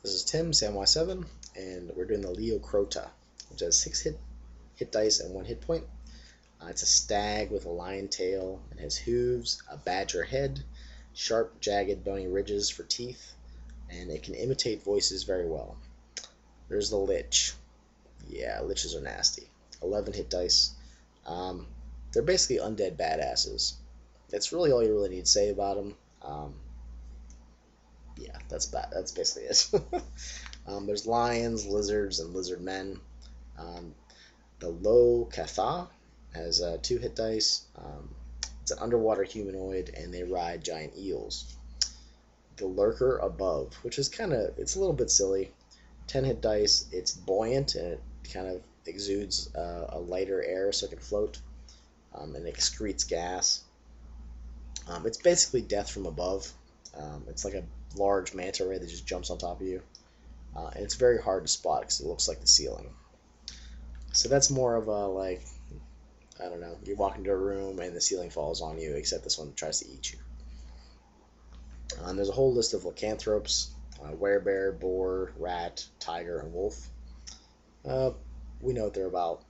This is Tim, SamY7, and we're doing the Leo Crota, which has 6 hit dice and 1 hit point. It's a stag with a lion tail. It has hooves, a badger head, sharp, jagged, bony ridges for teeth, and it can imitate voices very well. There's the Lich. Yeah, Liches are nasty. 11 hit dice. They're basically undead badasses. That's really all you really need to say about them. Yeah, that's basically it. There's lions, lizards, and lizard men. The Low Catha has 2 hit dice. It's an underwater humanoid, and they ride giant eels. The Lurker Above, which is it's a little bit silly. 10 hit dice. It's buoyant, and it kind of exudes a lighter air so it can float, and excretes gas. It's basically death from above. It's like a large manta ray that just jumps on top of you. And it's very hard to spot because it looks like the ceiling. So that's more of a, like, I don't know, you walk into a room and the ceiling falls on you, except this one tries to eat you. There's a whole list of lycanthropes: werebear, boar, rat, tiger, and wolf. We know what they're about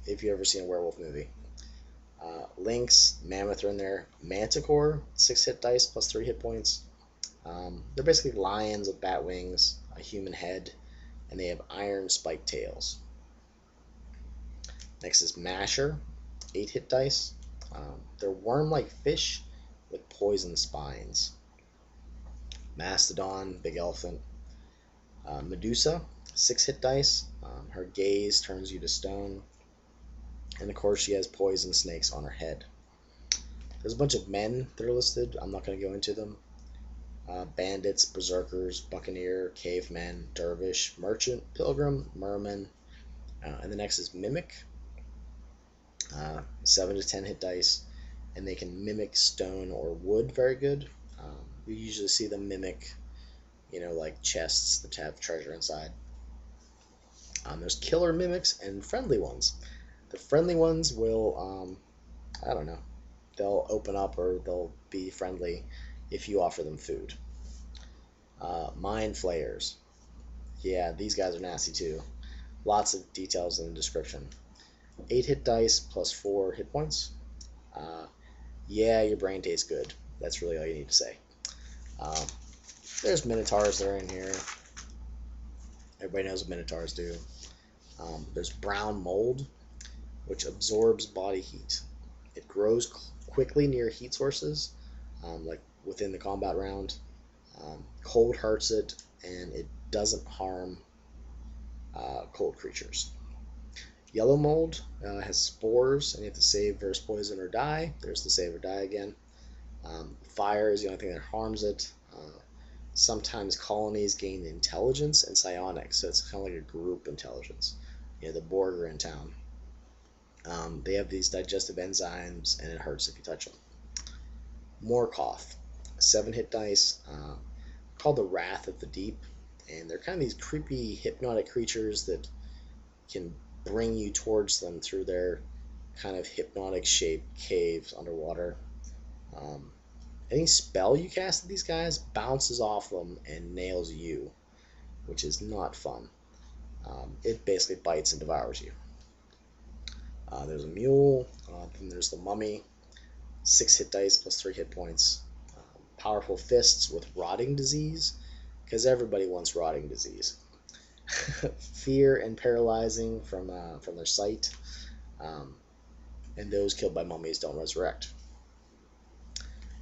if you've ever seen a werewolf movie. Lynx, mammoth are in there. Manticore, 6 hit dice plus 3 hit points. They're basically lions with bat wings, a human head, and they have iron spiked tails. Next is Masher, 8 hit dice. They're worm-like fish with poison spines. Mastodon, big elephant. Medusa, 6 hit dice. Her gaze turns you to stone. And of course she has poison snakes on her head. There's a bunch of men that are listed. I'm not going to go into them. Bandits, berserkers, buccaneer, cavemen, dervish, merchant, pilgrim, merman. And the next is mimic. 7 to 10 hit dice. And they can mimic stone or wood very good. You usually see them mimic, like chests that have treasure inside. There's killer mimics and friendly ones. The friendly ones will, I don't know, they'll open up or they'll be friendly if you offer them food. Mind flayers. Yeah, these guys are nasty too. Lots of details in the description. 8 hit dice plus 4 hit points. Yeah, your brain tastes good. That's really all you need to say. There's minotaurs that are in here. Everybody knows what minotaurs do. There's brown mold, which absorbs body heat. It grows quickly near heat sources, like within the combat round. Cold hurts it, and it doesn't harm cold creatures. Yellow mold has spores, and you have to save versus poison or die. There's the save or die again. Fire is the only thing that harms it. Sometimes colonies gain intelligence and psionics, so it's kind of like a group intelligence. The Borg are in town. They have these digestive enzymes, and it hurts if you touch them. Morkoth, 7 hit dice, called the Wrath of the Deep, and they're kind of these creepy hypnotic creatures that can bring you towards them through their kind of hypnotic shaped caves underwater. Any spell you cast at these guys bounces off them and nails you, which is not fun. It basically bites and devours you. There's a mule, then there's the mummy, 6 hit dice plus 3 hit points. Powerful fists with rotting disease, because everybody wants rotting disease. Fear and paralyzing from their sight, and those killed by mummies don't resurrect.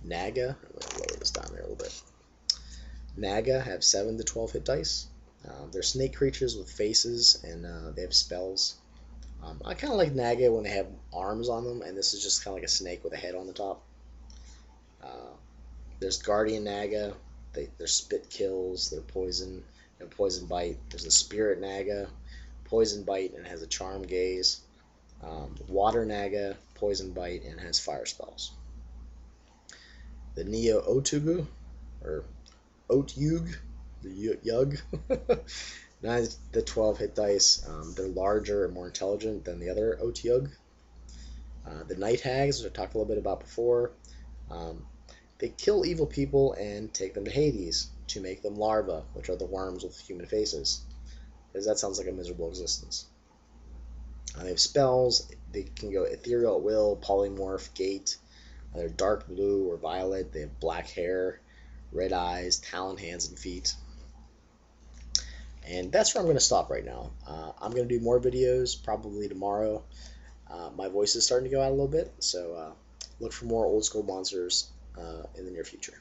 Naga, I'm going to lower this down there a little bit. Naga have 7 to 12 hit dice. They're snake creatures with faces, and they have spells. I kind of like Naga when they have arms on them, and this is just kind of like a snake with a head on the top. There's Guardian Naga. Their spit kills. They're poison. They have poison bite. There's the Spirit Naga, poison bite, and has a charm gaze. Water Naga, poison bite, and has fire spells. The Neo Otugu, or Otyug, the Yug. 9 to 12 hit dice. They're larger and more intelligent than the other Otyug. The Night Hags, which I talked a little bit about before. They kill evil people and take them to Hades. to make them larvae, which are the worms with human faces, because that sounds like a miserable existence. They have spells. They can go ethereal at will, polymorph, gate. They're dark blue or violet. They have black hair, red eyes, talon hands and feet. And that's where I'm going to stop right now. I'm going to do more videos probably tomorrow. My voice is starting to go out a little bit, so look for more old school monsters in the near future.